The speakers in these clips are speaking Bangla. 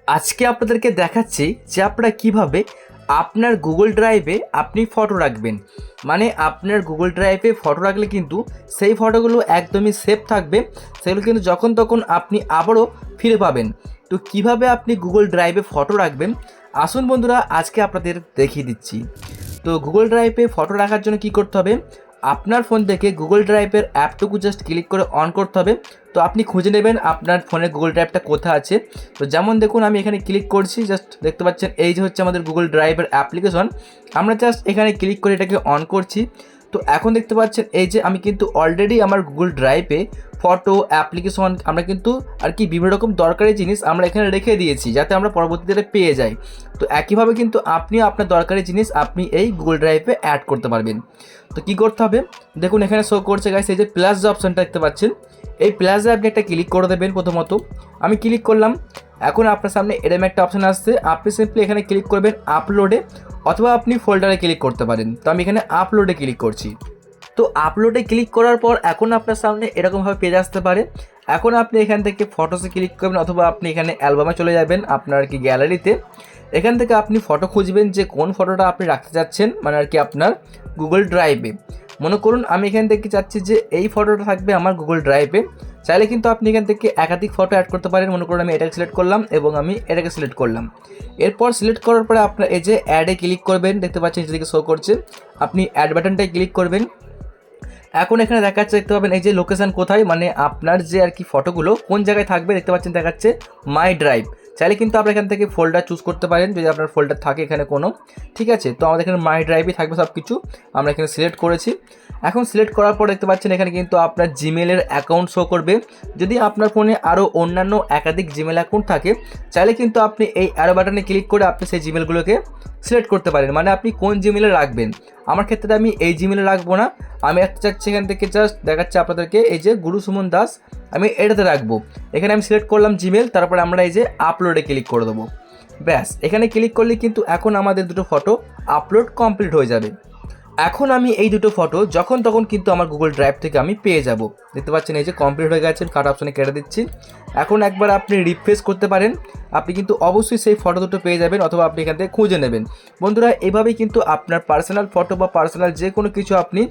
আজকে আপনাদেরকে দেখাচ্ছি যে আপনারা কিভাবে আপনার গুগল ড্রাইভে আপনি ফটো রাখবেন। মানে আপনার গুগল ড্রাইভে ফটো রাখলে কিন্তু সেই ফটোগুলো একদমই সেফ থাকবে, সেগুলো কিন্তু যখন তখন আপনি আবারও ফিরে পাবেন। তো কিভাবে আপনি গুগল ড্রাইভে ফটো রাখবেন আসুন বন্ধুরা আজকে আপনাদের দেখিয়ে দিচ্ছি। তো গুগল ড্রাইভে ফটো রাখার জন্য কি করতে হবে, আপনার ফোন থেকে গুগল ড্রাইভের অ্যাপটুকু জাস্ট ক্লিক করে অন করতে হবে। তো আপনি খুঁজে নেবেন আপনার ফোনে গুগল ড্রাইভটা কোথায় আছে। তো যেমন দেখুন আমি এখানে ক্লিক করছি, জাস্ট দেখতে পাচ্ছেন এই যে হচ্ছে আমাদের গুগল ড্রাইভের অ্যাপ্লিকেশন। আমরা জাস্ট এখানে ক্লিক করে এটাকে অন করছি। তো এখন দেখতে পাচ্ছেন এই যে আমি কিন্তু অলরেডি আমার গুগল ড্রাইভে ফটো অ্যাপ্লিকেশন আমরা কিন্তু আর কি বিভিন্ন রকম দরকারি জিনিস আমরা এখানে রেখে দিয়েছি যাতে আমরা পরবর্তীতে পেয়ে যাই। তো একইভাবে কিন্তু আপনিও আপনার দরকারি জিনিস আপনি এই গুগল ড্রাইভে অ্যাড করতে পারবেন। তো কী করতে হবে দেখুন এখানে শো করছে গাইস, এই যে প্লাস যে অপশানটা দেখতে পাচ্ছেন, এই প্লাসে আপনি একটা ক্লিক করে দেবেন। প্রথমত আমি ক্লিক করলাম, এখন আপনার সামনে এরকম একটা অপশান আসছে, আপনি সিম্পলি এখানে ক্লিক করবেন আপলোডে, অথবা আপনি ফোল্ডারে ক্লিক করতে পারেন। তো আমি এখানে আপলোডে ক্লিক করছি। তো আপলোডে ক্লিক করার পর এখন আপনার সামনে এরকমভাবে পেজ আসতে পারে। এখন আপনি এখান থেকে ফটোসে ক্লিক করবেন, অথবা আপনি এখানে অ্যালবামে চলে যাবেন আপনার কি গ্যালারিতে। এখান থেকে আপনি ফটো খুঁজবেন যে কোন ফটোটা আপনি রাখতে চাচ্ছেন, মানে আর কি আপনার গুগল ড্রাইভে। মনে করুন আমি এখান থেকে চাচ্ছি যে এই ফটোটা থাকবে আমার গুগল ড্রাইভে। চাইলে কিন্তু আপনি এখান থেকে একাধিক ফটো অ্যাড করতে পারেন। মনে করুন আমি এটাকে সিলেক্ট করলাম এবং আমি এটাকে সিলেক্ট করলাম। এরপর সিলেক্ট করার পরে আপনার এই যে অ্যাডে ক্লিক করবেন, দেখতে পাচ্ছেন যেদিকে শো করছে, আপনি অ্যাড বাটনটায় ক্লিক করবেন। এখন এখানে দেখাচ্ছে, দেখতে পাবেন এই যে লোকেশান কোথায়, মানে আপনার যে আর কি ফটোগুলো কোন জায়গায় থাকবে, দেখতে পাচ্ছেন দেখাচ্ছে মাই ড্রাইভ। চাইলে কিন্তু আপনার এখান থেকে ফোল্ডার চুজ করতে পারেন যদি আপনার ফোল্ডার থাকে এখানে কোনো, ঠিক আছে। তো আমাদের এখানে মাই ড্রাইভই থাকবে সব কিছু, আমরা এখানে সিলেক্ট করেছি। এখন সিলেক্ট করার পর দেখতে পাচ্ছেন এখানে কিন্তু আপনার জিমেলের অ্যাকাউন্ট শো করবে। যদি আপনার ফোনে আরও অন্যান্য একাধিক জিমেল অ্যাকাউন্ট থাকে চাইলে কিন্তু আপনি এই অ্যারো বাটনে ক্লিক করে আপনি সেই জিমেলগুলোকে সিলেক্ট করতে পারেন, মানে আপনি কোন জিমেলে রাখবেন। আমার ক্ষেত্রে আমি এই জিমেলে রাখবো না, আমি একটা চাচ্ছি এখান থেকে জাস্ট দেখাচ্ছি আপনাদেরকে এই যে গুরু সুমন দাস, আমি এটাতে রাখবো। এখানে আমি সিলেক্ট করলাম জিমেল, তারপরে আমরা এই যে আপলোডে ক্লিক করে দেবো। ব্যাস এখানে ক্লিক করলে কিন্তু এখন আমাদের দুটো ফটো আপলোড কমপ্লিট হয়ে যাবে। এখন আমি এই দুটো ফটো যখন তখন কিন্তু আমার গুগল ড্রাইভ থেকে আমি পেয়ে যাব। দেখতে পাচ্ছেন এই যে কমপ্লিট হয়ে গেছে, কাট অপশানে কেটে দিচ্ছি। এখন একবার আপনি রিফ্রেশ করতে পারেন, আপনি কিন্তু অবশ্যই সেই ফটো দুটো পেয়ে যাবেন, অথবা আপনি এখান থেকে খুঁজে নেবেন। বন্ধুরা এভাবেই কিন্তু আপনার পার্সোনাল ফটো বা পার্সোনাল যে কোনো কিছু আপনি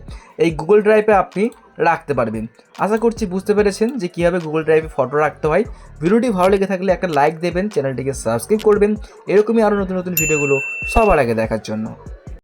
এই গুগল ড্রাইভে আপনি রাখতে পারবেন। আশা করছি বুঝতে পেরেছেন যে কীভাবে গুগল ড্রাইভে ফটো রাখতে হয়। ভিডিওটি ভালো লেগে থাকলে একটা লাইক দেবেন, চ্যানেলটিকে সাবস্ক্রাইব করবেন এরকমই আরও নতুন নতুন ভিডিওগুলো সবার আগে দেখার জন্য।